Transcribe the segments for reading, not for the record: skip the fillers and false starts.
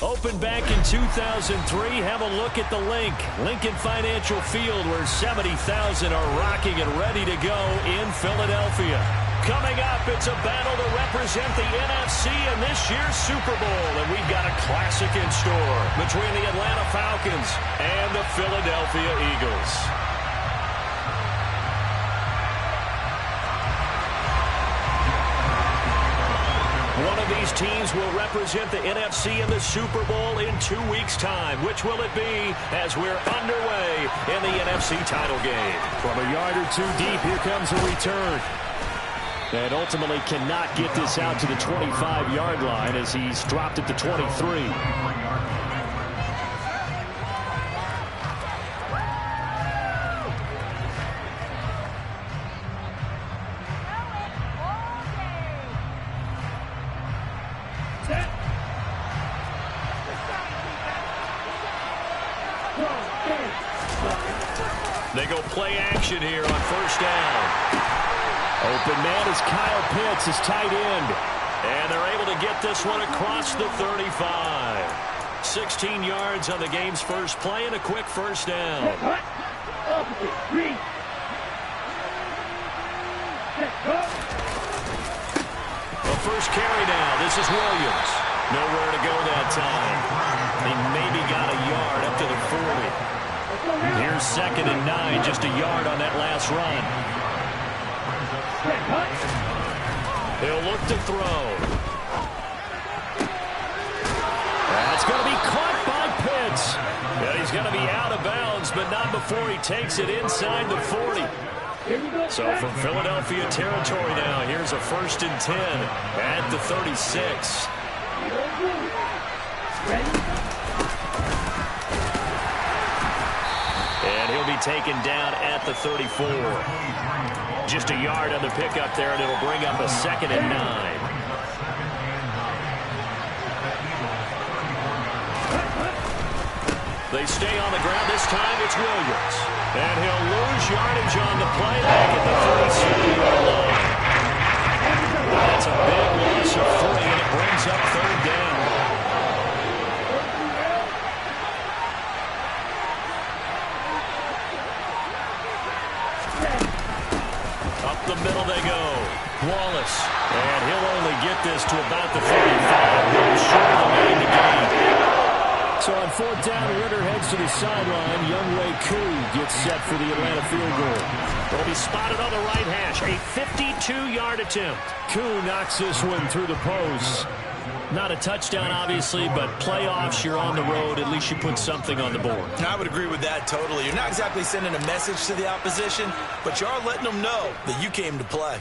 Opened back in 2003, have a look at the Lincoln Financial Field, where 70,000 are rocking and ready to go in Philadelphia. Coming up, it's a battle to represent the NFC in this year's Super Bowl, and we've got a classic in store between the Atlanta Falcons and the Philadelphia Eagles. One of these teams will represent the NFC in the Super Bowl in 2 weeks' time. Which will it be as we're underway in the NFC title game? From a yard or two deep, here comes a return. And ultimately cannot get this out to the 25-yard line as he's dropped at the 23. They go play action here on first down. Open man is Kyle Pitts, his tight end. And they're able to get this one across the 35. 16 yards on the game's first play and a quick first down. The first carry now. This is Williams. Nowhere to go that time. He maybe got a yard up to the 40. Here's 2nd and 9, just a yard on that last run. He'll look to throw. That's going to be caught by Pitts. And he's going to be out of bounds, but not before he takes it inside the 40. So from Philadelphia territory now, here's a 1st and 10 at the 36. And he'll be taken down at the 34. Just a yard on the pickup there, and it'll bring up a 2nd and 9. They stay on the ground. This time it's Williams. And he'll lose yardage on the play back at the 37-yard line. That's a big loss of 3, and it brings up 3rd down. Up the middle they go. Wallace. And he'll only get this to about the 35. He'll short the main to gain. So on 4th down, Ritter heads to the sideline. Younghoe Koo gets set for the Atlanta field goal. Will be spotted on the right hash. A 52-yard attempt. Koo knocks this one through the post. Not a touchdown, obviously, but playoffs, you're on the road. At least you put something on the board. I would agree with that totally. You're not exactly sending a message to the opposition, but you are letting them know that you came to play.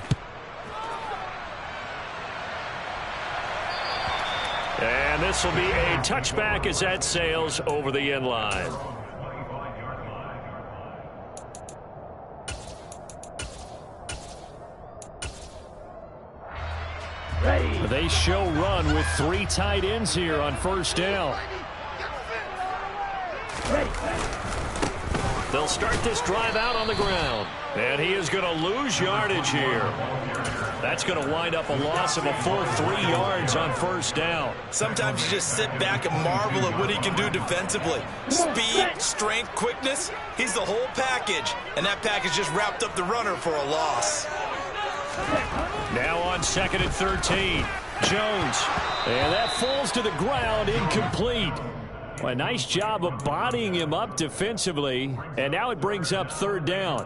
And this will be a touchback as that sails over the end line. They show run with 3 tight ends here on first down. They'll start this drive out on the ground. And he is going to lose yardage here. That's going to wind up a loss of a full 3 yards on first down. Sometimes you just sit back and marvel at what he can do defensively. Speed, strength, quickness, he's the whole package. And that package just wrapped up the runner for a loss. Now on 2nd and 13. Jones. And that falls to the ground, incomplete. A nice job of bodying him up defensively. And now it brings up 3rd down.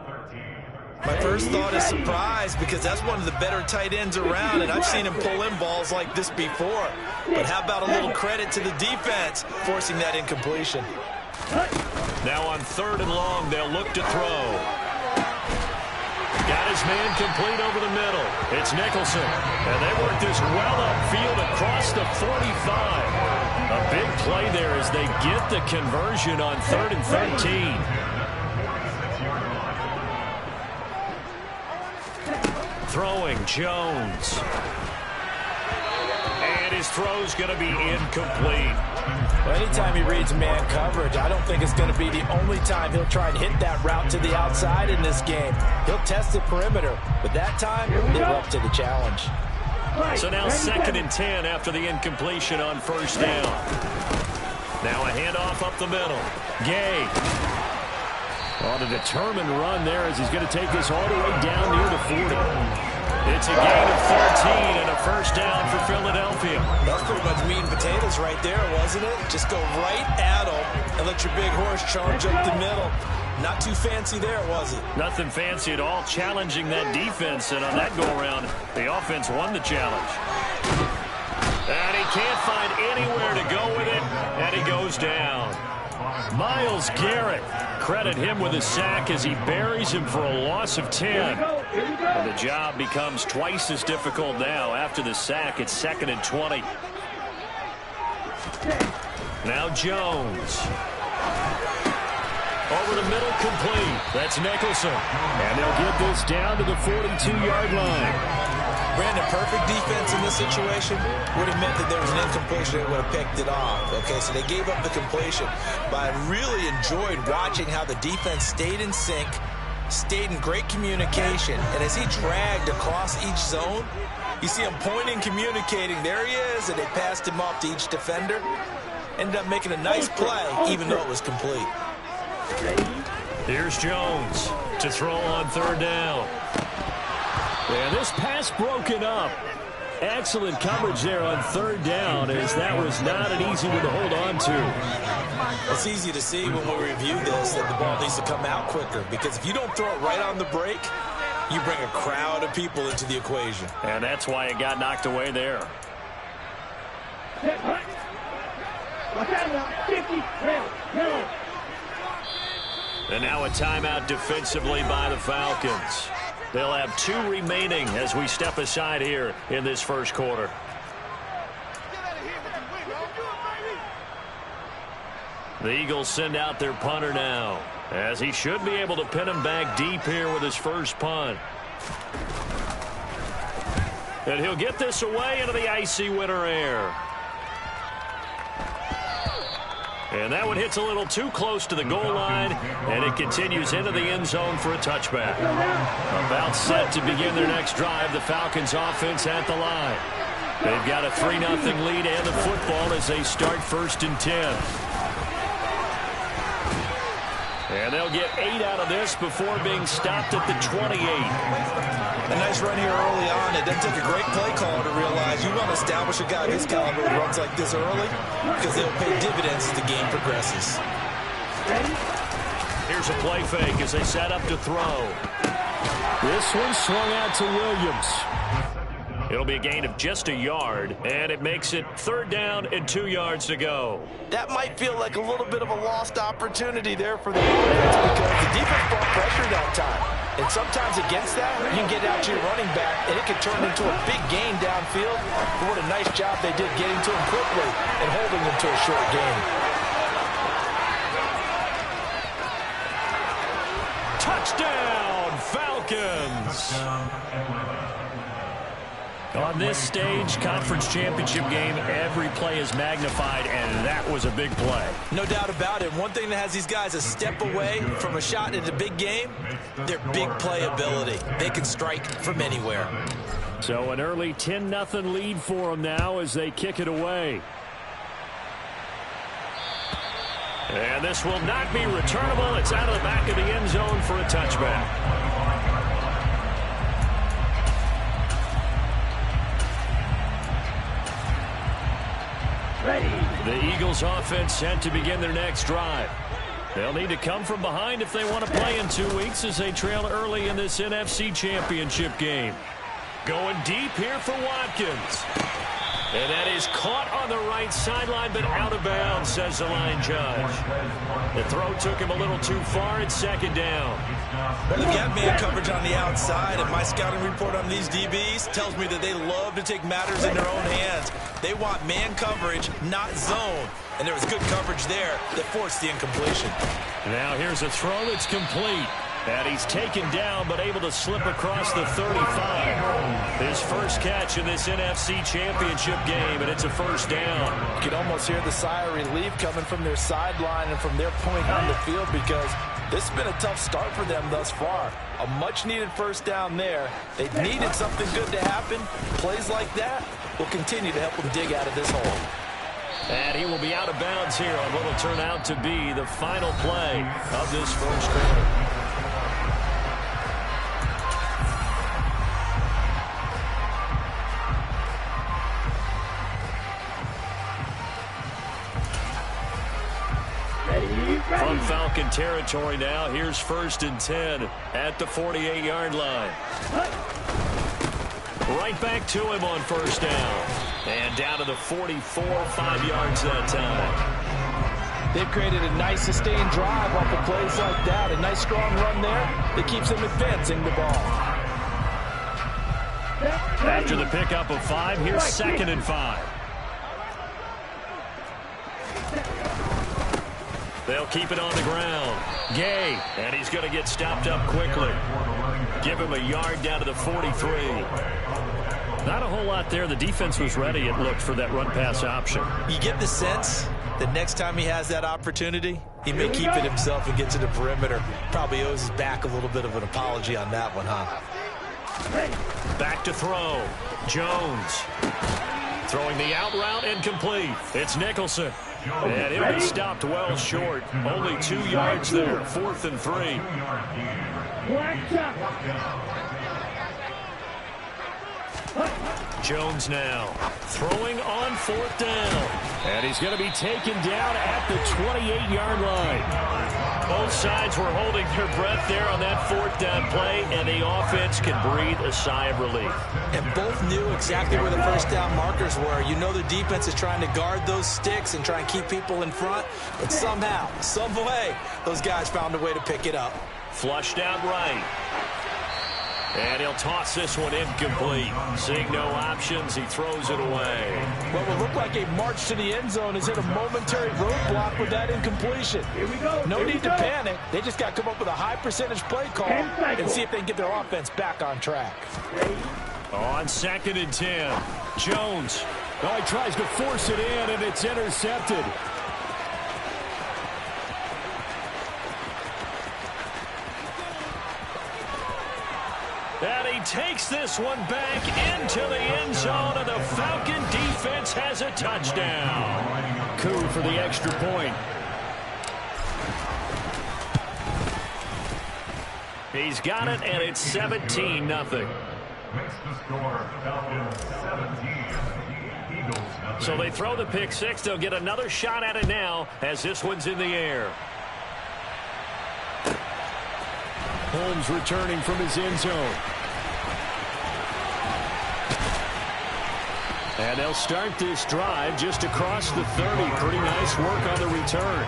My first thought is surprise, because that's one of the better tight ends around, and I've seen him pull in balls like this before. But how about a little credit to the defense forcing that incompletion? Now on 3rd and long, they'll look to throw. Got his man complete over the middle. It's Nicholson. And they work this well upfield across the 45. A big play there as they get the conversion on 3rd and 13. Throwing Jones. And his throw's going to be incomplete. Well, anytime he reads man coverage, I don't think it's going to be the only time he'll try and hit that route to the outside in this game. He'll test the perimeter, but that time, he'll up to the challenge. So now 2nd and 10 after the incompletion on first down. Now a handoff up the middle. Gay. On a determined run there as he's going to take this all the way down near the 40. It's a gain of 13 and a first down for Philadelphia. That's pretty much meat and potatoes right there, wasn't it? Just go right at him and let your big horse charge up the middle. Not too fancy there, was it? Nothing fancy at all, challenging that defense, and on that go-around, the offense won the challenge. And he can't find anywhere to go with it, and he goes down. Myles Garrett, credit him with a sack as he buries him for a loss of 10. And the job becomes twice as difficult now. After the sack, it's 2nd and 20. Now Jones. Over the middle, complete. That's Nicholson. And they'll get this down to the 42-yard line. Brandon, perfect defense in this situation would have meant that there was an incompletion. They would have picked it off. Okay, so they gave up the completion. But I really enjoyed watching how the defense stayed in sync, stayed in great communication. And as he dragged across each zone, you see him pointing, communicating. There he is, and they passed him off to each defender. Ended up making a nice play, even though it was complete. Here's Jones to throw on 3rd down. And this pass broken up. Excellent coverage there on 3rd down, as that was not an easy one to hold on to. It's easy to see when we review this that the ball needs to come out quicker, because if you don't throw it right on the break, you bring a crowd of people into the equation. And that's why it got knocked away there. And now a timeout defensively by the Falcons. They'll have 2 remaining as we step aside here in this first quarter. The Eagles send out their punter now, as he should be able to pin him back deep here with his first punt. And he'll get this away into the icy winter air. And that one hits a little too close to the goal line, and it continues into the end zone for a touchback. About set to begin their next drive, the Falcons offense at the line. They've got a 3-0 lead and the football as they start 1st and 10. And they'll get 8 out of this before being stopped at the 28. A nice run here early on. It doesn't take a great play caller to realize you want to establish a guy of his caliber who runs like this early, because they'll pay dividends as the game progresses. Here's a play fake as they set up to throw. This one swung out to Williams. It'll be a gain of just a yard, and it makes it 3rd down and 2 yards to go. That might feel like a little bit of a lost opportunity there for the offense, because the defense brought pressure that time. And sometimes against that, you can get out to your running back, and it can turn into a big gain downfield. But what a nice job they did getting to him quickly and holding him to a short gain. Touchdown, Falcons! On this stage, conference championship game, every play is magnified, and that was a big play. No doubt about it. One thing that has these guys a step away from a shot at a big game, their big play ability. They can strike from anywhere. So an early 10-0 lead for them now as they kick it away. And this will not be returnable. It's out of the back of the end zone for a touchback. The Eagles offense set to begin their next drive. They'll need to come from behind if they want to play in 2 weeks as they trail early in this NFC Championship game. Going deep here for Watkins. And that is caught on the right sideline, but out of bounds, says the line judge. The throw took him a little too far. It's 2nd down. They've got man coverage on the outside, and my scouting report on these DBs tells me that they love to take matters in their own hands. They want man coverage, not zone. And there was good coverage there that forced the incompletion. Now here's a throw that's complete. And he's taken down, but able to slip across the 35. His first catch in this NFC Championship game, and it's a first down. You can almost hear the sigh of relief coming from their sideline and from their point on the field, because this has been a tough start for them thus far. A much-needed first down there. They needed something good to happen. Plays like that will continue to help them dig out of this hole. And And he will be out of bounds here on what will turn out to be the final play of this first quarter. From Falcon territory now, here's 1st and 10 at the 48-yard line. Right back to him on 1st down. And down to the 44, 5 yards that time. They've created a nice sustained drive off of plays like that. A nice strong run there that keeps them advancing the ball. After the pickup of 5, here's 2nd and 5. They'll keep it on the ground. Gay, and he's going to get stopped up quickly. Give him a yard down to the 43. Not a whole lot there. The defense was ready, it looked, for that run-pass option. You get the sense that next time he has that opportunity, he may keep it himself and get to the perimeter. Probably owes his back a little bit of an apology on that one, huh? Back to throw. Jones. Throwing the out route and complete. It's Nicholson. And he'll be stopped well short. Only 2 yards there. 4th and 3. Jones now throwing on 4th down. And he's going to be taken down at the 28-yard line. Both sides were holding their breath there on that 4th down play, and the offense can breathe a sigh of relief. And both knew exactly where the 1st down markers were. You know the defense is trying to guard those sticks and try and keep people in front, but somehow, some way, those guys found a way to pick it up. Flushed out right. And he'll toss this one incomplete. Seeing no options, he throws it away. What will look like a march to the end zone has hit a momentary roadblock with that incompletion. No need to panic. They just got to come up with a high percentage play call and see if they can get their offense back on track. On 2nd and 10, Jones. Oh, he tries to force it in, and it's intercepted. And he takes this one back into the end zone, and the Falcon defense has a touchdown. Coup for the extra point. He's got it, and it's 17-0. So they throw the pick 6. They'll get another shot at it now as this one's in the air. Holmes returning from his end zone. And they'll start this drive just across the 30. Pretty nice work on the return.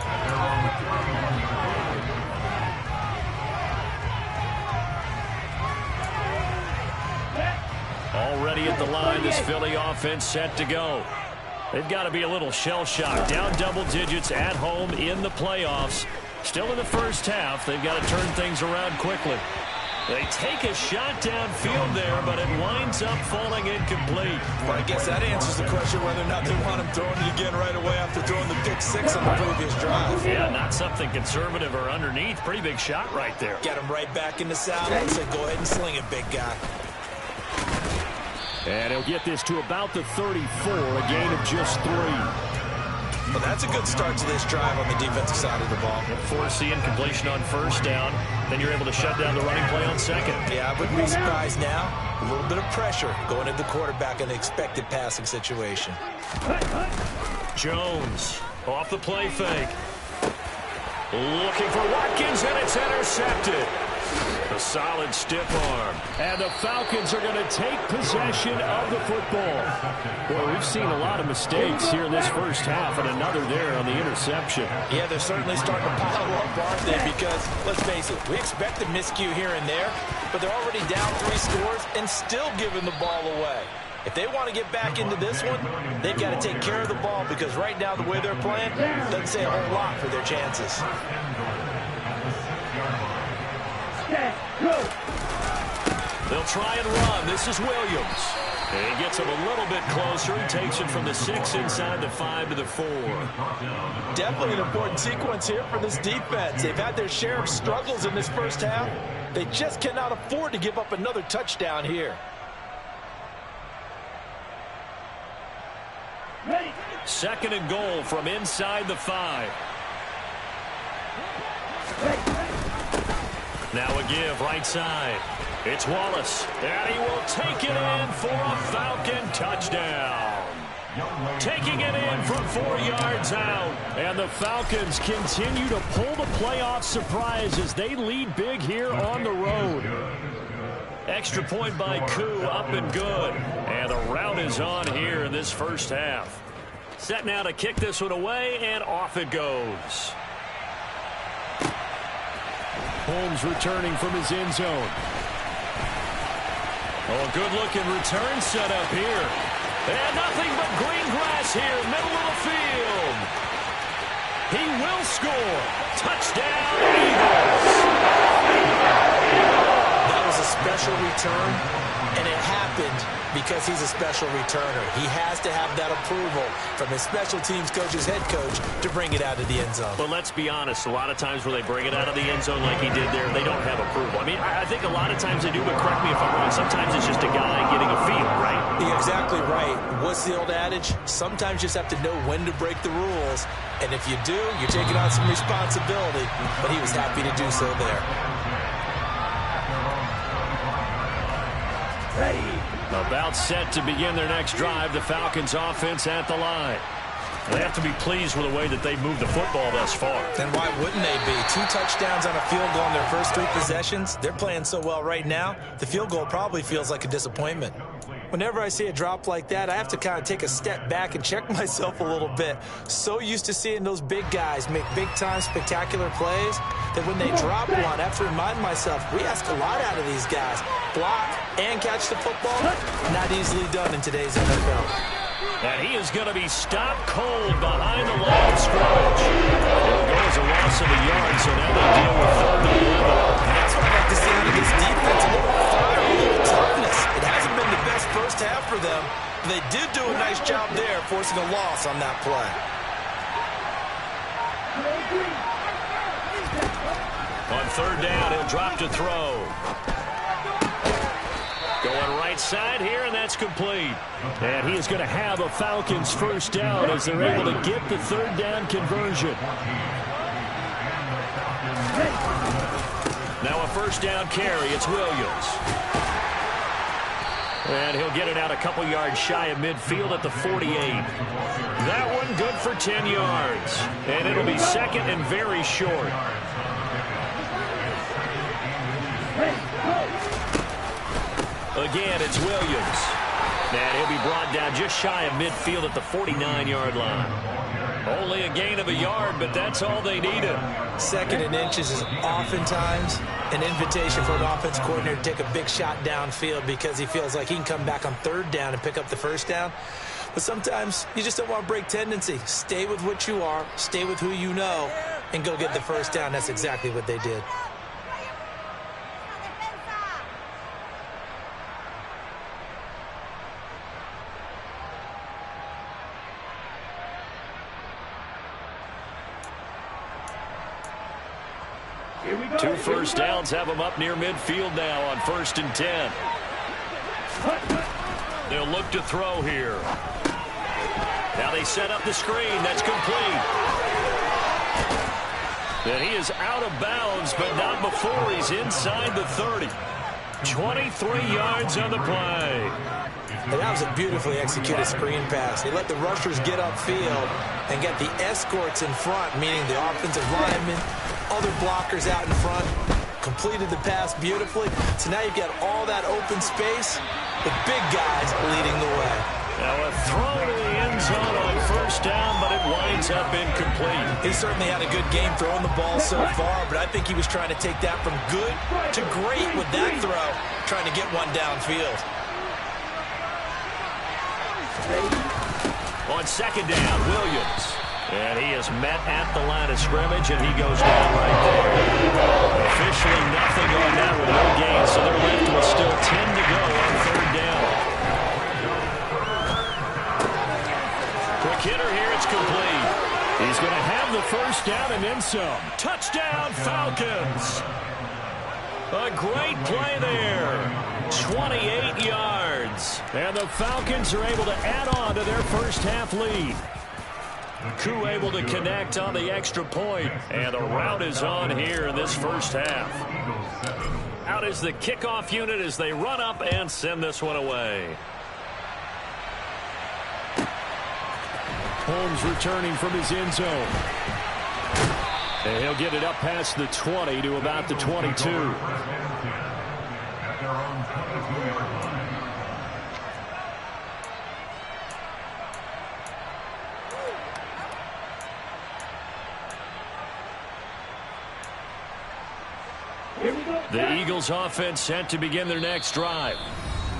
Already at the line, this Philly offense set to go. They've got to be a little shell-shocked. Down double digits at home in the playoffs. Still in the first half. They've got to turn things around quickly. They take a shot downfield there, but it winds up falling incomplete. Well, I guess that answers the question whether or not they want him throwing it again right away after throwing the pick 6 on the previous drive. Yeah, not something conservative or underneath. Pretty big shot right there. Get him right back in the saddle and say, go ahead and sling it, big guy. And he'll get this to about the 34, a gain of just 3. Well, that's a good start to this drive on the defensive side of the ball. Force the incompletion on 1st down. Then you're able to shut down the running play on 2nd. Yeah, I wouldn't be surprised now. A little bit of pressure going into the quarterback in the expected passing situation. Jones off the play fake. Looking for Watkins, and it's intercepted. A solid stiff arm. And the Falcons are going to take possession of the football. Boy, we've seen a lot of mistakes here in this first half, and another there on the interception. Yeah, they're certainly starting to pile up, aren't they? Because, let's face it, we expect a miscue here and there, but they're already down 3 scores and still giving the ball away. If they want to get back into this one, they've got to take care of the ball, because right now the way they're playing doesn't say a whole lot for their chances. They'll try and run. This is Williams. And he gets him a little bit closer. He takes it from the 6 inside the 5 to the 4. Definitely an important sequence here for this defense. They've had their share of struggles in this first half. They just cannot afford to give up another touchdown here. Ready. Second and goal from inside the 5. Now a give right side. It's Wallace, and he will take it in for a Falcon touchdown. Taking it in from 4 yards out. And the Falcons continue to pull the playoff surprise as they lead big here on the road. Extra point by Koo, up and good. And the rout is on here in this first half. Set now to kick this one away, and off it goes. Holmes returning from his end zone. Oh, good-looking return set up here. And nothing but green grass here, middle of the field. He will score. Touchdown, Eagles. That was a special return, and it happened because he's a special returner. He has to have that approval from his special teams coach's head coach to bring it out of the end zone. But let's be honest, a lot of times when they bring it out of the end zone like he did there, they don't have approval. I mean, I think a lot of times they do, but correct me if I'm wrong, sometimes it's just a guy getting a feel, right? You're exactly right. What's the old adage? Sometimes you just have to know when to break the rules, and if you do, you're taking on some responsibility, but he was happy to do so there. About set to begin their next drive, the Falcons offense at the line. They have to be pleased with the way that they've moved the football thus far. And why wouldn't they be? 2 touchdowns on a field goal in their first 3 possessions. They're playing so well right now, the field goal probably feels like a disappointment. Whenever I see a drop like that, I have to kind of take a step back and check myself a little bit. So used to seeing those big guys make big-time spectacular plays that when they drop one, I have to remind myself, we ask a lot out of these guys. Block and catch the football, not easily done in today's NFL. And he is going to be stopped cold behind the line of scrimmage. It'll go as a loss of a yard, so now they deal with 3rd and 11. That's what I'd like to see out of this defense. A little fire, a little toughness. It hasn't been the best first half for them. They did do a nice job there, forcing a loss on that play. On 3rd down, he'll drop to throw. Going right side here, and that's complete. And he is going to have a Falcons first down as they're able to get the 3rd down conversion. Now a first down carry. It's Williams. And he'll get it out a couple yards shy of midfield at the 48. That one good for 10 yards. And it'll be 2nd and very short. Again, it's Williams. And he'll be brought down just shy of midfield at the 49-yard line. Only a gain of a yard, but that's all they needed. 2nd and inches is oftentimes an invitation for an offense coordinator to take a big shot downfield because he feels like he can come back on 3rd down and pick up the first down. But sometimes you just don't want to break tendency. Stay with what you are, stay with who you know, and go get the first down. That's exactly what they did. Two first downs have them up near midfield now on 1st and 10. They'll look to throw here. Now they set up the screen. That's complete. And he is out of bounds, but not before he's inside the 30. 23 yards on the play. And that was a beautifully executed screen pass. They let the rushers get upfield and get the escorts in front, meaning the offensive linemen, other blockers out in front, completed the pass beautifully. So now you've got all that open space with big guys leading the way. Now a throw to the end zone on 1st down, but it winds up incomplete. He certainly had a good game throwing the ball so far, but I think he was trying to take that from good to great with that throw, trying to get one downfield. On 2nd down, Williams. And he is met at the line of scrimmage, and he goes down right there. Officially nothing on that with no gain, so they're left with still 10 to go on 3rd down. Quick hitter here, it's complete. He's going to have the first down and then some. Touchdown, Falcons. A great play there. 28 yards. And the Falcons are able to add on to their first half lead. Koo able to connect on the extra point. And the rout is on here in this first half. Out is the kickoff unit as they run up and send this one away. Holmes returning from his end zone. And he'll get it up past the 20 to about the 22. The Eagles offense set to begin their next drive.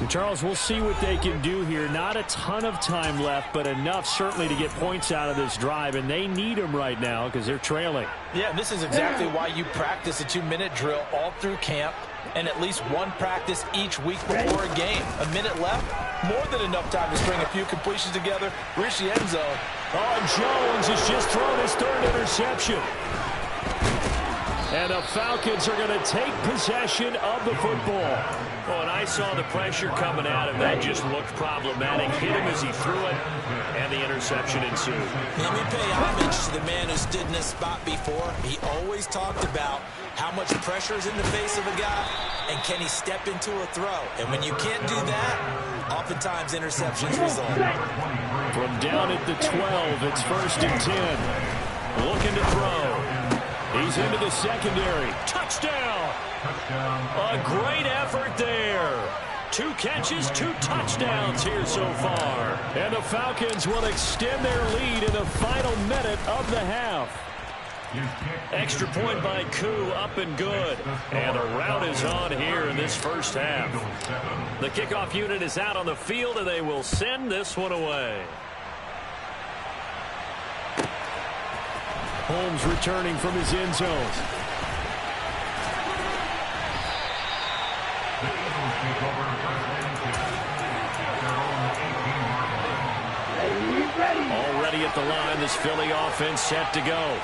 And Charles, we'll see what they can do here. Not a ton of time left, but enough certainly to get points out of this drive, and they need them right now because they're trailing. Yeah, and this is exactly why you practice a 2-minute drill all through camp and at least one practice each week before a game. A minute left, more than enough time to string a few completions together, reach the end zone. Oh, Jones has just thrown his third interception. And the Falcons are going to take possession of the football. Oh, and I saw the pressure coming at him. That just looked problematic. Hit him as he threw it, and the interception ensued. Let me pay homage to the man who stood in this spot before. He always talked about how much pressure is in the face of a guy, and can he step into a throw. And when you can't do that, oftentimes interceptions result. From down at the 12, it's 1st and 10. Looking to throw. He's into the secondary. Touchdown! A great effort there. 2 catches, 2 touchdowns here so far. And the Falcons will extend their lead in the final minute of the half. Extra point by Koo, up and good. And the rout is on here in this first half. The kickoff unit is out on the field, and they will send this one away. Holmes returning from his end zone. Already at the line, this Philly offense set to go.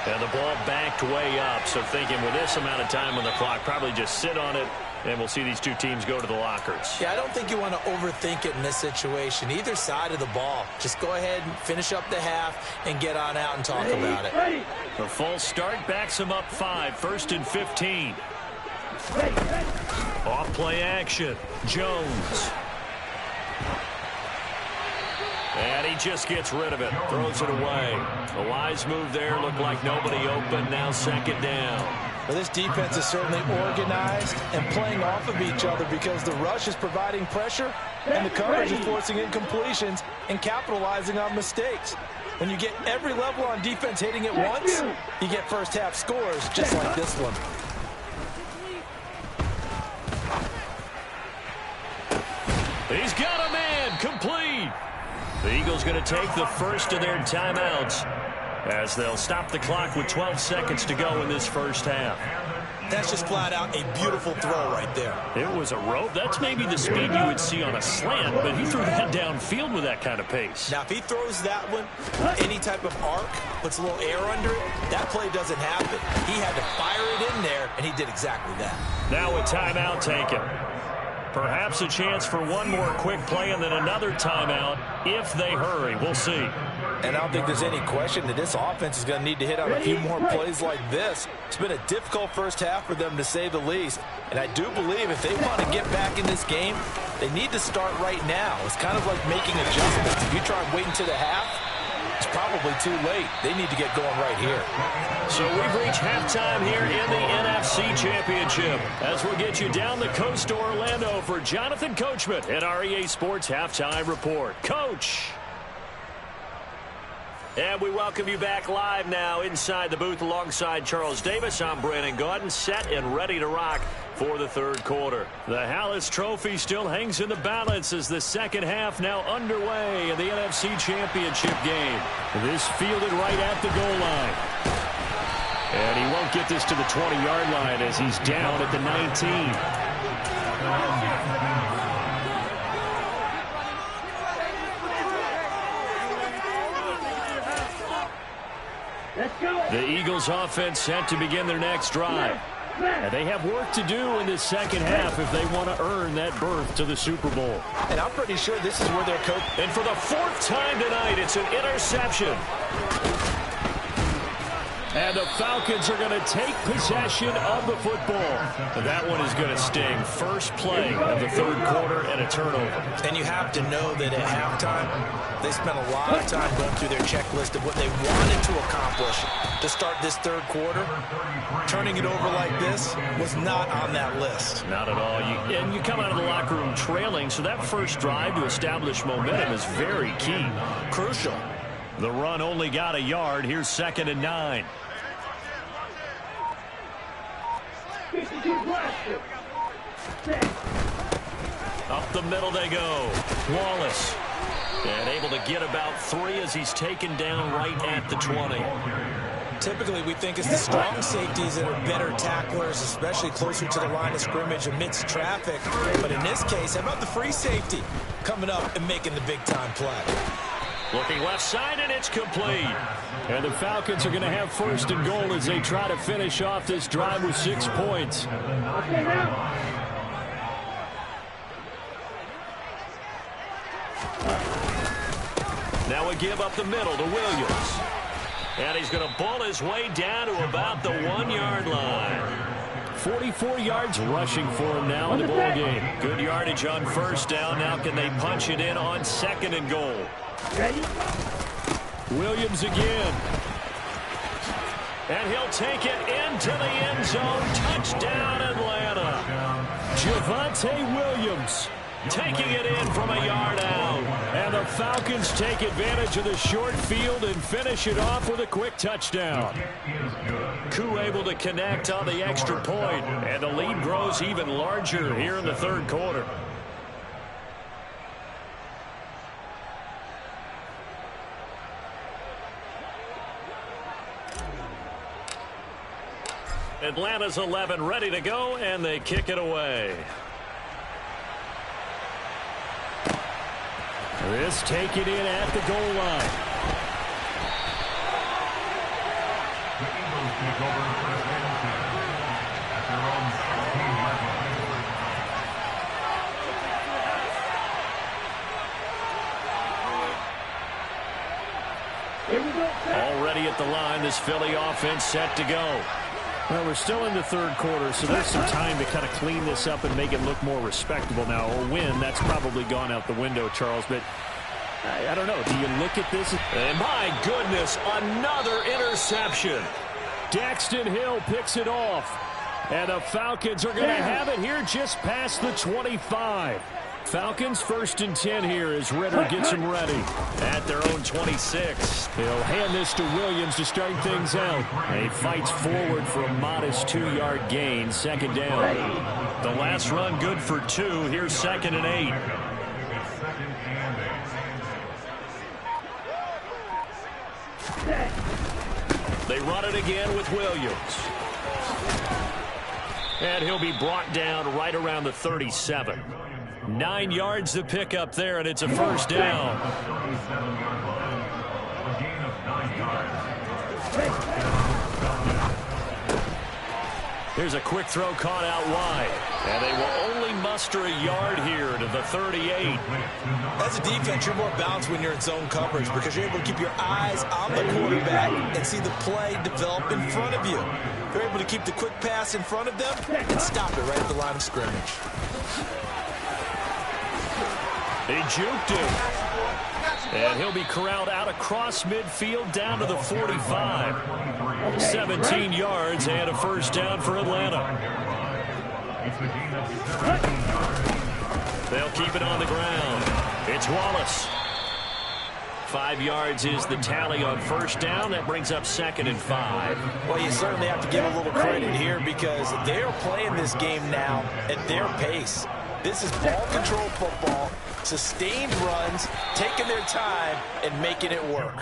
And the ball backed way up, so thinking with this amount of time on the clock, probably just sit on it, and we'll see these two teams go to the lockers. Yeah, I don't think you want to overthink it in this situation. Either side of the ball. Just go ahead and finish up the half and get on out and talk about it. The false start backs him up 5, 1st and 15. Off play action. Jones. And he just gets rid of it. Throws it away. The wise move there. Looked like nobody open. Now 2nd down. Well, this defense is certainly organized and playing off of each other because the rush is providing pressure and the coverage is forcing incompletions and capitalizing on mistakes. When you get every level on defense hitting it once, you get first half scores just like this one. He's got a man. Complete. The Eagles going to take the first of their timeouts as they'll stop the clock with 12 seconds to go in this first half. That's just flat out a beautiful throw right there. It was a rope. That's maybe the speed you would see on a slant, but he threw that downfield with that kind of pace. Now, if he throws that one, any type of arc, puts a little air under it, that play doesn't happen. He had to fire it in there, and he did exactly that. Now a timeout taken. Perhaps a chance for one more quick play and then another timeout if they hurry. We'll see. And I don't think there's any question that this offense is going to need to hit on a few more plays like this. It's been a difficult first half for them, to say the least. And I do believe if they want to get back in this game, they need to start right now. It's kind of like making adjustments. If you try and wait until the half, it's probably too late. They need to get going right here. So we've reached halftime here in the NFC Championship as we'll get you down the coast to Orlando for Jonathan Coachman at our EA Sports Halftime Report. Coach! And we welcome you back live now inside the booth alongside Charles Davis. I'm Brandon Gaudin, set and ready to rock for the third quarter. The Hallis Trophy still hangs in the balance as the second half now underway in the NFC Championship game. This fielded right at the goal line. And he won't get this to the 20-yard line as he's down at the 19. The Eagles offense set to begin their next drive. And they have work to do in this second half if they want to earn that berth to the Super Bowl. And I'm pretty sure this is where their coach... And for the 4th time tonight, it's an interception. And the Falcons are going to take possession of the football. That one is going to sting. First play of the third quarter and a turnover. And you have to know that at halftime, they spent a lot of time going through their checklist of what they wanted to accomplish to start this third quarter. Turning it over like this was not on that list. Not at all. And you come out of the locker room trailing, so that first drive to establish momentum is very key. Crucial. The run only got a yard. Here's 2nd and 9. Up the middle they go. Wallace. And able to get about 3 as he's taken down right at the 20. Typically, we think it's the strong safeties that are better tacklers, especially closer to the line of scrimmage amidst traffic. But in this case, how about the free safety coming up and making the big-time play? Looking left side, and it's complete. And the Falcons are going to have 1st and goal as they try to finish off this drive with 6 points. Now a give up the middle to Williams. And he's going to bull his way down to about the 1-yard line. 44 yards rushing for him now in the ball game. Good yardage on 1st down. Now can they punch it in on 2nd and goal? Williams again. And he'll take it into the end zone. Touchdown, Atlanta. Javonte Williams taking it in from a yard out. And the Falcons take advantage of the short field and finish it off with a quick touchdown. Koo able to connect on the extra point. And the lead grows even larger here in the third quarter. Atlanta's 11 ready to go, and they kick it away. This taken in at the goal line. Already at the line, this Philly offense set to go. Well, we're still in the third quarter, so there's some time to kind of clean this up and make it look more respectable now. Or win, that's probably gone out the window, Charles. But I don't know. Do you look at this? And my goodness, another interception. Daxton Hill picks it off. And the Falcons are going to have it here just past the 25. Falcons 1st and 10 here as Ritter gets them ready. At their own 26. They'll hand this to Williams to start things out. He fights forward for a modest 2-yard gain. 2nd down. The last run good for 2. Here's 2nd and 8. They run it again with Williams. And he'll be brought down right around the 37. 9 yards to pick up there, and it's a 1st down. Here's a quick throw caught out wide. And they will only muster a yard here to the 38. As a defense, you're more balanced when you're in zone coverage because you're able to keep your eyes on the quarterback and see the play develop in front of you. You're able to keep the quick pass in front of them and stop it right at the line of scrimmage. They juked him. And he'll be corralled out across midfield down to the 45. 17 yards and a 1st down for Atlanta. They'll keep it on the ground. It's Wallace. 5 yards is the tally on 1st down. That brings up 2nd and 5. Well, you certainly have to give a little credit here because they're playing this game now at their pace. This is ball control football, sustained runs, taking their time, and making it work.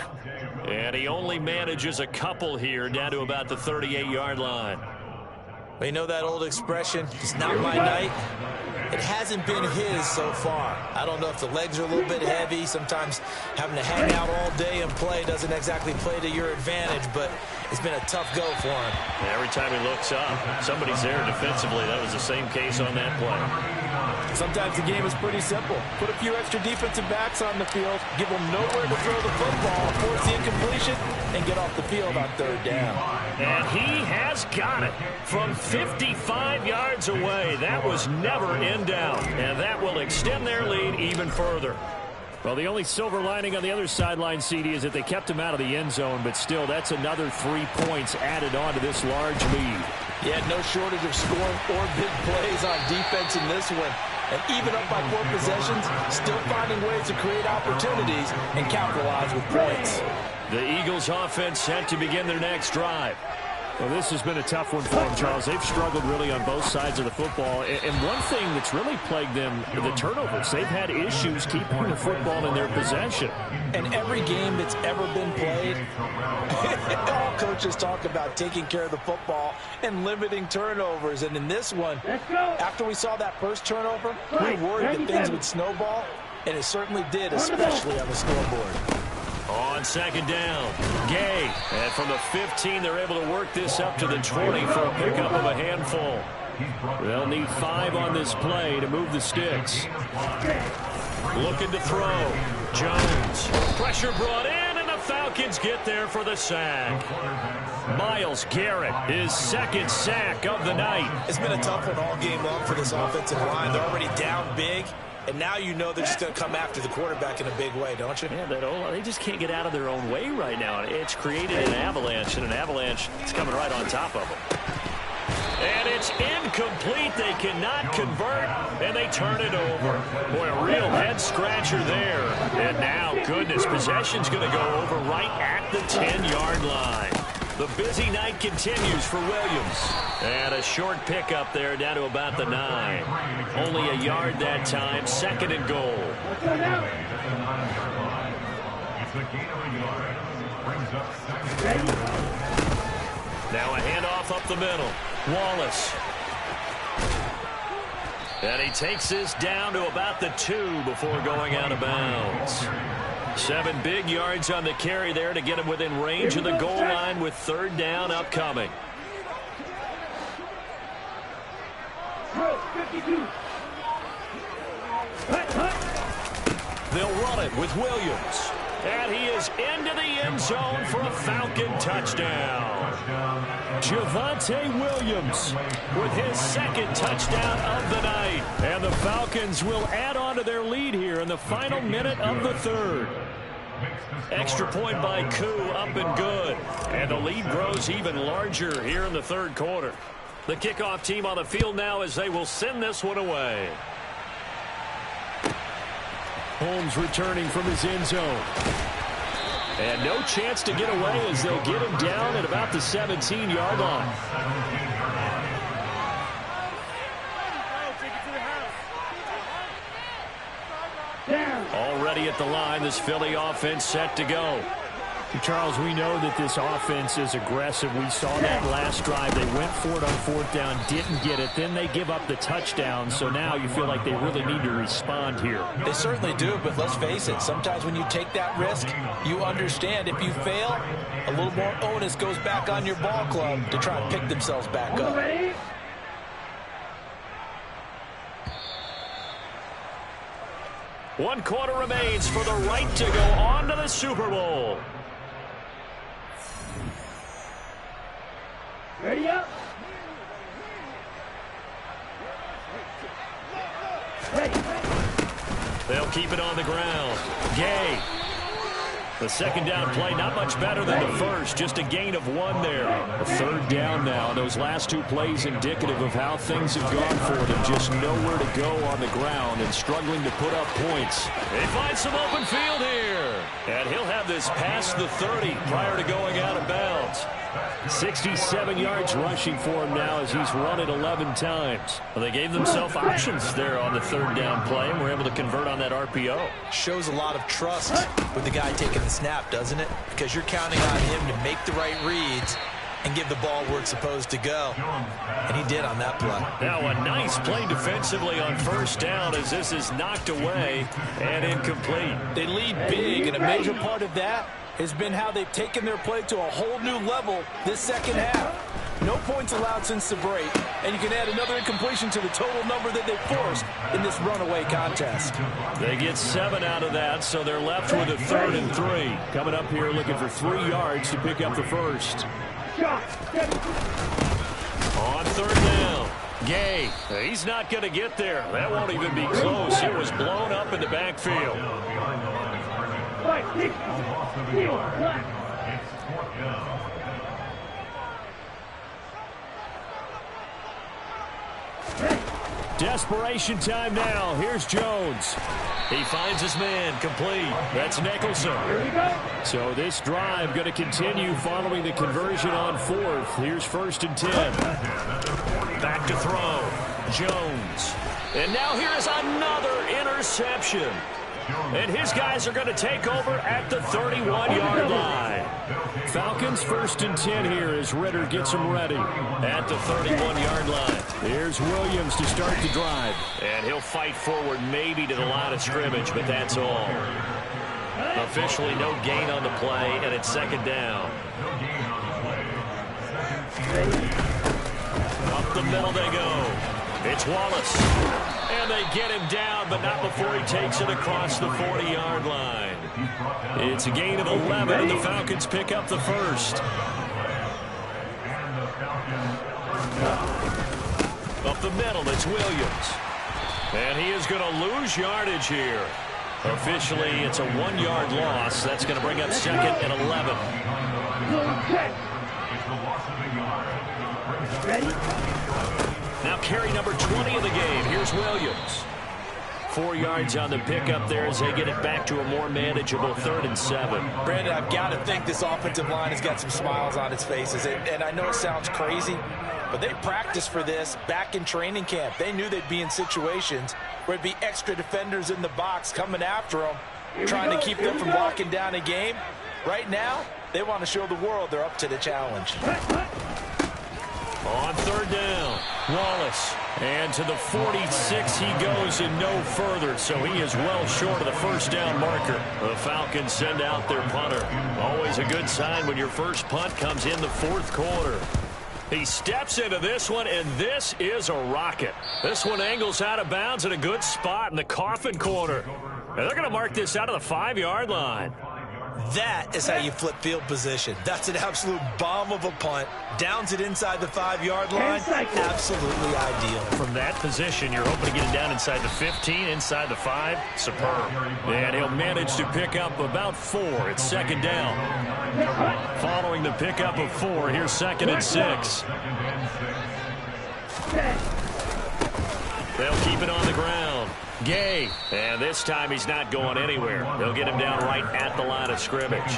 And he only manages a couple here down to about the 38-yard line. Well, you know that old expression, it's not my night? It hasn't been his so far. I don't know if the legs are a little bit heavy. Sometimes having to hang out all day and play doesn't exactly play to your advantage, but it's been a tough go for him. Every time he looks up, somebody's there defensively. That was the same case on that play. Sometimes the game is pretty simple. Put a few extra defensive backs on the field, give them nowhere to throw the football, force the incompletion, and get off the field on third down. And he has got it from 55 yards away. That was never in doubt, and that will extend their lead even further. Well, the only silver lining on the other sideline, CD, is that they kept him out of the end zone, but still, that's another 3 points added on to this large lead. Yeah, no shortage of scoring or big plays on defense in this one. And even up by 4 possessions, still finding ways to create opportunities and capitalize with points. The Eagles offense set to begin their next drive. Well, this has been a tough one for them, Charles. They've struggled really on both sides of the football. And one thing that's really plagued them, the turnovers. They've had issues keeping the football in their possession. And every game that's ever been played, all coaches talk about taking care of the football and limiting turnovers. And in this one, after we saw that first turnover, we were worried that things would snowball, and it certainly did, especially on the scoreboard. On second down, Gay. And from the 15, they're able to work this up to the 20 for a pickup of a handful. They'll need 5 on this play to move the sticks. Looking to throw. Jones. Pressure brought in, and the Falcons get there for the sack. Myles Garrett, his second sack of the night. It's been a tough one all game long for this offensive line. They're already down big. And now you know they're just going to come after the quarterback in a big way, don't you? Yeah, they just can't get out of their own way right now. It's created an avalanche, and an avalanche is coming right on top of them. And it's incomplete. They cannot convert, and they turn it over. Boy, a real head-scratcher there. And now, goodness, possession's going to go over right at the 10-yard line. The busy night continues for Williams. And a short pickup there down to about the 9. Only a yard that time, second and goal. Now a handoff up the middle. Wallace. And he takes this down to about the 2 before going out of bounds. 7 big yards on the carry there to get him within range of the goal line with third down upcoming. They'll run it with Williams. And he is into the end zone for a Falcon touchdown. Javonte Williams with his second touchdown of the night. And the Falcons will add on to their lead here in the final minute of the third. Extra point by Koo, up and good. And the lead grows even larger here in the third quarter. The kickoff team on the field now as they will send this one away. Holmes returning from his end zone. And no chance to get away as they'll get him down at about the 17-yard line. Already at the line, this Philly offense set to go. Charles, we know that this offense is aggressive. We saw that last drive. They went for it on fourth down, didn't get it. Then they give up the touchdown. So now you feel like they really need to respond here. They certainly do, but let's face it. Sometimes when you take that risk, you understand if you fail, a little more onus goes back on your ball club to try and pick themselves back up. One quarter remains for the right to go on to the Super Bowl. Ready up. Ready. They'll keep it on the ground. Gay. The second down play, not much better than the first. Just a gain of 1 there. A third down now. Those last 2 plays indicative of how things have gone for them. Just nowhere to go on the ground and struggling to put up points. They find some open field here. And he'll have this past the 30 prior to going out of bounds. 67 yards rushing for him now as he's run it 11 times. Well, they gave themselves options there on the third down play and were able to convert on that RPO. Shows a lot of trust with the guy taking the snap, doesn't it? Because you're counting on him to make the right reads and give the ball where it's supposed to go. And he did on that play. Now a nice play defensively on first down as this is knocked away and incomplete. They lead big, and a major part of that has been how they've taken their play to a whole new level this second half. No points allowed since the break, and you can add another incompletion to the total number that they forced in this runaway contest. They get 7 out of that, so they're left with a 3rd and 3. Coming up here looking for 3 yards to pick up the first. On 3rd down. Gay, he's not going to get there. That won't even be close. It was blown up in the backfield. Desperation time now. Here's Jones. He finds his man, complete. That's Nicholson. So this drive going to continue following the conversion on 4th. Here's 1st and 10. Back to throw. Jones. And now here is another interception. And his guys are going to take over at the 31-yard line. Falcons 1st and 10 here as Ritter gets them ready at the 31-yard line. Here's Williams to start the drive. And he'll fight forward maybe to the line of scrimmage, but that's all. Officially no gain on the play, and it's 2nd down. Up the middle they go. It's Wallace. And they get him down, but not before he takes it across the 40-yard line. It's a gain of 11, and the Falcons pick up the first. Up the middle, it's Williams. And he is going to lose yardage here. Officially, it's a 1-yard loss. That's going to bring up 2nd and 11. Now carry number 20 of the game. Here's Williams. 4 yards on the pickup there as they get it back to a more manageable 3rd and 7. Brandon, I've got to think this offensive line has got some smiles on its faces. And I know it sounds crazy, but they practiced for this back in training camp. They knew they'd be in situations where there'd be extra defenders in the box coming after them, trying to keep them from locking down a game. Right now, they want to show the world they're up to the challenge. On 3rd down, Wallace. And to the 46 he goes and no further, so he is well short of the 1st down marker. The Falcons send out their punter. Always a good sign when your first punt comes in the 4th quarter. He steps into this one, and this is a rocket. This one angles out of bounds at a good spot in the coffin corner. And they're going to mark this out of the 5-yard line. That is how you flip field position. That's an absolute bomb of a punt. Downs it inside the 5-yard line. Absolutely ideal. From that position, you're hoping to get it down inside the 15, inside the 5. Superb. And he'll manage to pick up about 4. It's 2nd down. Following the pickup of 4, here's 2nd and 6. They'll keep it on the ground. Gay. And this time he's not going anywhere. They'll get him down right at the line of scrimmage.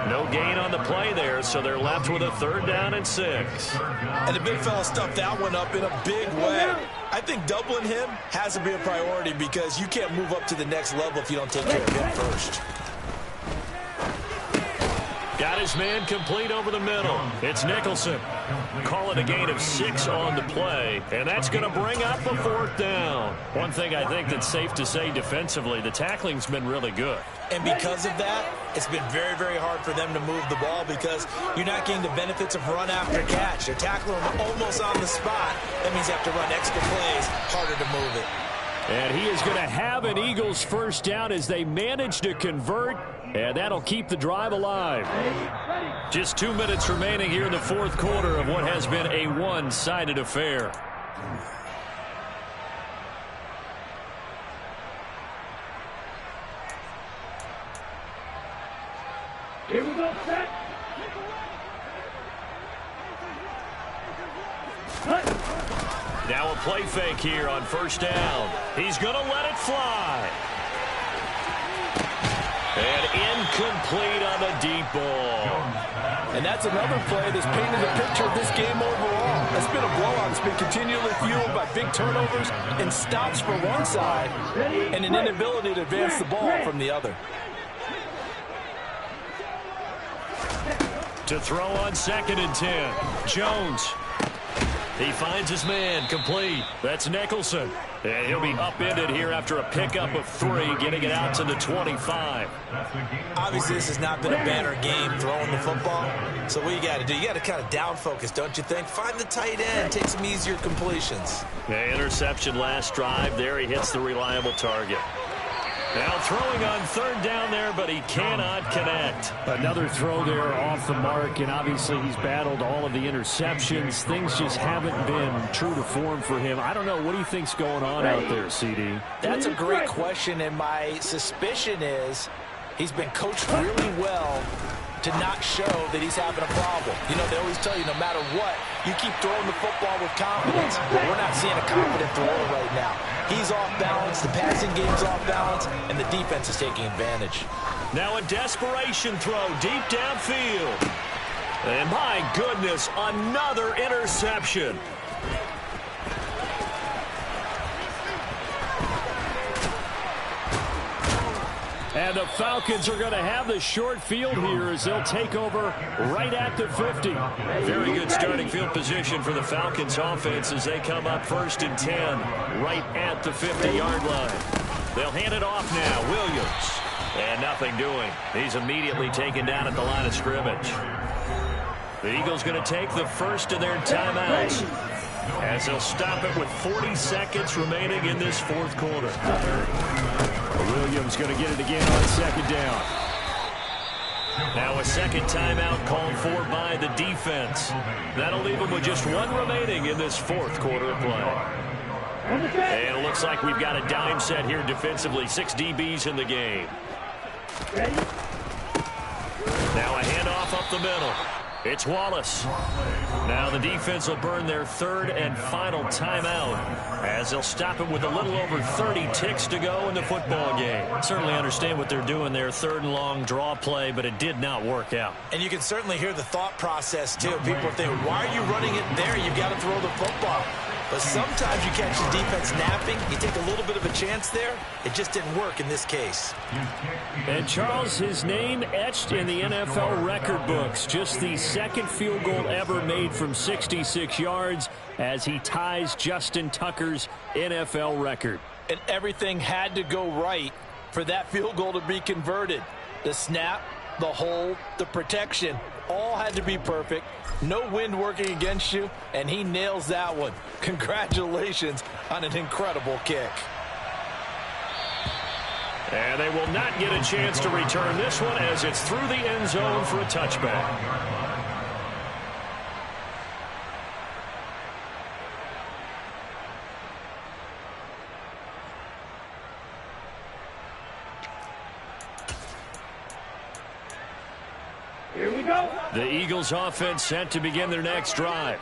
No gain on the play there, so they're left with a 3rd down and 6. And the big fella stuffed that one up in a big way. I think doubling him has to be a priority because you can't move up to the next level if you don't take care of him first. Got his man complete over the middle. It's Nicholson. Call it a gain of 6 on the play, and that's going to bring up a 4th down. One thing I think that's safe to say defensively, the tackling's been really good. And because of that, it's been very, very hard for them to move the ball because you're not getting the benefits of run after catch. They're tackling them almost on the spot. That means you have to run extra plays, harder to move it. And he is going to have an Eagles 1st down as they manage to convert, and that'll keep the drive alive. Just 2 minutes remaining here in the 4th quarter of what has been a one-sided affair. Here we go, set. Now a play fake here on 1st down. He's going to let it fly. And incomplete on the deep ball. And that's another play that's painted a picture of this game overall. It's been a blowout. It's been continually fueled by big turnovers and stops for one side and an inability to advance the ball from the other. To throw on 2nd and 10. Jones. He finds his man complete. That's Nicholson. And he'll be upended here after a pickup of 3, getting it out to the 25. Obviously, this has not been a banner game throwing the football. So what you got to do, you got to kind of down focus, don't you think? Find the tight end, take some easier completions. Yeah, interception last drive. There he hits the reliable target. Now throwing on 3rd down there, but he cannot connect. Another throw there off the mark, and obviously he's battled all of the interceptions. Things just haven't been true to form for him. I don't know. What do you think's going on out there, CD? That's a great question, and my suspicion is he's been coached really well to not show that he's having a problem. You know, they always tell you no matter what, you keep throwing the football with confidence. But we're not seeing a confident thrower right now. He's off balance, the passing game's off balance, and the defense is taking advantage. Now a desperation throw deep downfield. And my goodness, another interception. And the Falcons are going to have the short field here as they'll take over right at the 50. Very good starting field position for the Falcons offense as they come up 1st and 10 right at the 50-yard line. They'll hand it off now. Williams. And nothing doing. He's immediately taken down at the line of scrimmage. The Eagles going to take the first of their timeouts as they'll stop it with 40 seconds remaining in this 4th quarter. Williams going to get it again on 2nd down. Now a second timeout called for by the defense. That'll leave them with just 1 remaining in this 4th quarter of play. And it looks like we've got a dime set here defensively. 6 DBs in the game. Now a handoff up the middle. It's Wallace. Now the defense will burn their 3rd and final timeout as they'll stop it with a little over 30 ticks to go in the football game. Certainly understand what they're doing there. 3rd and long draw play, but it did not work out. And you can certainly hear the thought process, too. People are thinking, why are you running it there? You've got to throw the football. But sometimes you catch the defense napping. You take a little bit of a chance there. It just didn't work in this case. And Charles, his name etched in the NFL record books. Just the 2nd field goal ever made from 66 yards as he ties Justin Tucker's NFL record. And everything had to go right for that field goal to be converted. The snap, the hold, the protection, all had to be perfect. No wind working against you, and he nails that one. Congratulations on an incredible kick. And they will not get a chance to return this one as it's through the end zone for a touchback. Here we go. The Eagles offense set to begin their next drive.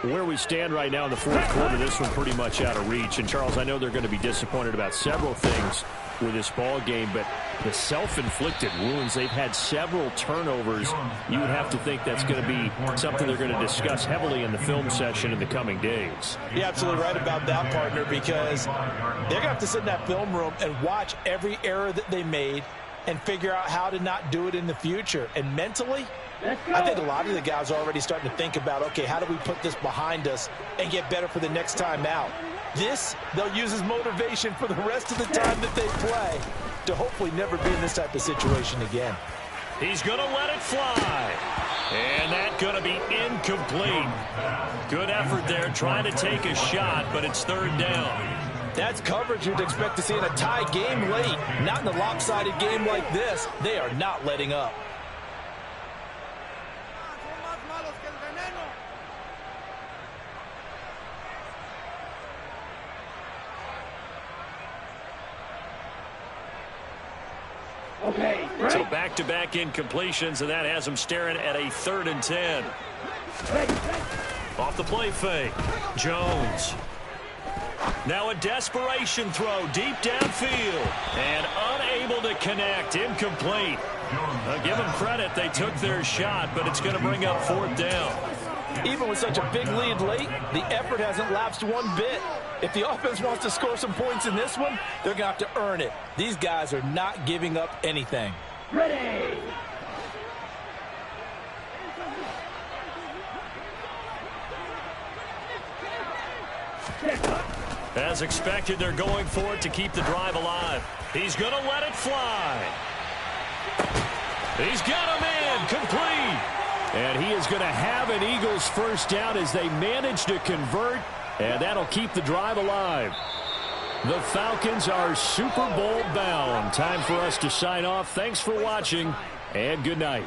Where we stand right now in the 4th quarter, this one pretty much out of reach. And, Charles, I know they're going to be disappointed about several things with this ball game, but the self-inflicted wounds, they've had several turnovers. You would have to think that's going to be something they're going to discuss heavily in the film session in the coming days. You're absolutely right about that, partner, because they're going to have to sit in that film room and watch every error that they made and figure out how to not do it in the future. And mentally, I think a lot of the guys are already starting to think about, okay, how do we put this behind us and get better for the next time out? This, they'll use as motivation for the rest of the time that they play to hopefully never be in this type of situation again. He's going to let it fly. And that's going to be incomplete. Good effort there trying to take a shot, but it's 3rd down. That's coverage you'd expect to see in a tie game late. Not in a lopsided game like this. They are not letting up. Okay. So back-to-back incompletions, and that has them staring at a 3rd and 10. Off the play fake. Jones. Now a desperation throw deep downfield and unable to connect. Incomplete. Give them credit. They took their shot, but it's going to bring up 4th down. Even with such a big lead late, the effort hasn't lapsed one bit. If the offense wants to score some points in this one, they're going to have to earn it. These guys are not giving up anything. Ready. As expected, they're going for it to keep the drive alive. He's going to let it fly. He's got him in, complete. And he is going to have an Eagles first down as they manage to convert, and that'll keep the drive alive. The Falcons are Super Bowl bound. Time for us to sign off. Thanks for watching, and good night.